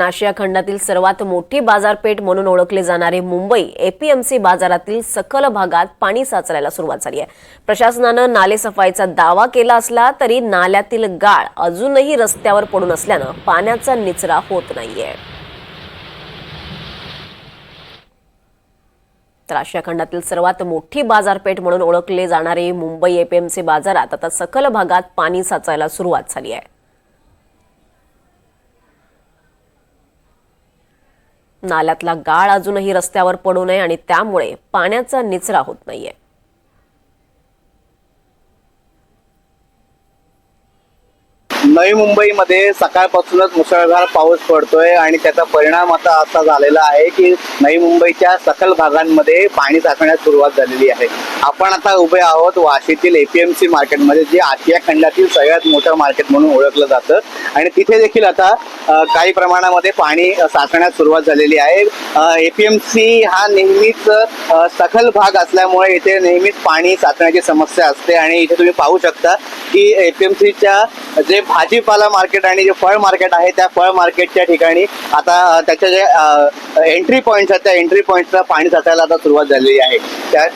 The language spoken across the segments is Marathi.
आशिया खंडातील सर्वात मोठी बाजारपेठ म्हणून ओळखले जाणारे मुंबई एपीएमसी बाजारातील सखल भागात पाणी साचरायला सुरुवात झाली आहे। प्रशासनानं नाले सफाईचा दावा केला असला तरी नाल्यातील गाळ अजूनही रस्त्यावर पडून असल्यानं पाण्याचा निचरा होत नाहीये। तर आशिया खंडातील सर्वात मोठी बाजारपेठ म्हणून ओळखले जाणारे मुंबई एपीएमसी बाजारात आता सखल भागात पाणी साचायला सुरुवात झाली आहे। नाल्यातला गाळ अजूनही रस्त्यावर पडू नये आणि त्यामुळे पाण्याचा निचरा होत नाहीये। नवी मुंबईमध्ये सकाळपासूनच मुसळधार पाऊस पडतोय आणि त्याचा परिणाम आता असा झालेला आहे की नवी मुंबईच्या सखल भागांमध्ये पाणी साचण्यास सुरुवात झालेली आहे। आपण आता उभे आहोत वाशीतील एपीएमसी मार्केटमध्ये, जे आशिया खंडातील सगळ्यात मोठं मार्केट म्हणून ओळखलं जातं आणि तिथे देखील आता काही प्रमाणामध्ये पाणी साचण्यास सुरुवात झालेली आहे। एपीएमसी हा नेहमीच सखल भाग असल्यामुळे इथे नेहमीच पाणी साचण्याची समस्या असते आणि इथे तुम्ही पाहू शकता की एपीएमसीच्या जे भाजीपाला मार्केट आणि जे फळ मार्केट आहे त्या फळ मार्केटच्या ठिकाणी आता त्याच्या जे एंट्री पॉईंट्स आहेत त्या एंट्री पॉईंटला पाणी साचायला आता सुरुवात झालेली आहे।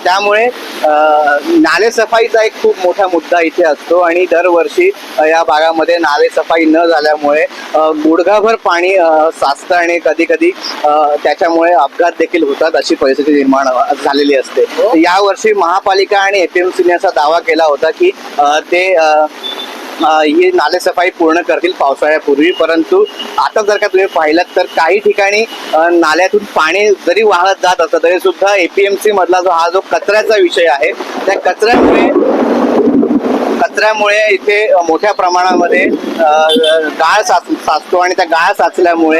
त्यामुळे नाले सफाईचा एक खूप मोठा मुद्दा इथे असतो आणि दरवर्षी या भागामध्ये नाले सफाई न झाल्यामुळे गुडघाभर पाणी साचतं आणि कधी कधी त्याच्यामुळे अपघात देखील होतात, अशी परिस्थिती निर्माण झालेली असते। यावर्षी महापालिका आणि एपीएमसीने असा दावा केला होता की ते ही नाले सफाई पूर्ण करतील पावसाळ्यापूर्वी, परंतु आता जर का तुम्ही पाहिलात तर काही ठिकाणी नाल्यातून पाणी जरी वाहत जात असतं तरी सुद्धा एपीएमसी मधला जो कचऱ्याचा विषय आहे त्या कचऱ्यामुळे इथे मोठ्या प्रमाणामध्ये गाळ साचतो आणि त्या गाळ साचल्यामुळे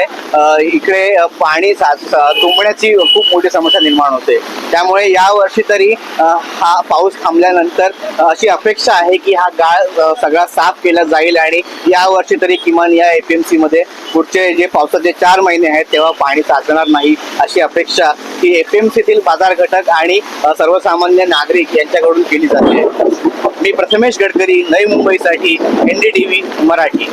इकडे पाणी तुंबण्याची खूप मोठी समस्या निर्माण होते। त्यामुळे यावर्षी तरी हा पाऊस थांबल्यानंतर अशी अपेक्षा आहे की हा गाळ सगळा साफ केला जाईल आणि यावर्षी तरी किमान या एपीएमसी मध्ये पुढचे जे पावसाचे 4 महिने आहेत तेव्हा पाणी साचणार नाही, अशी अपेक्षा ही एपीएमसीतील बाजार घटक आणि सर्वसामान्य नागरिक यांच्याकडून केली जाते। मी प्रथमेश गडकरी, नवी मुंबईसाठी NDTV मराठी।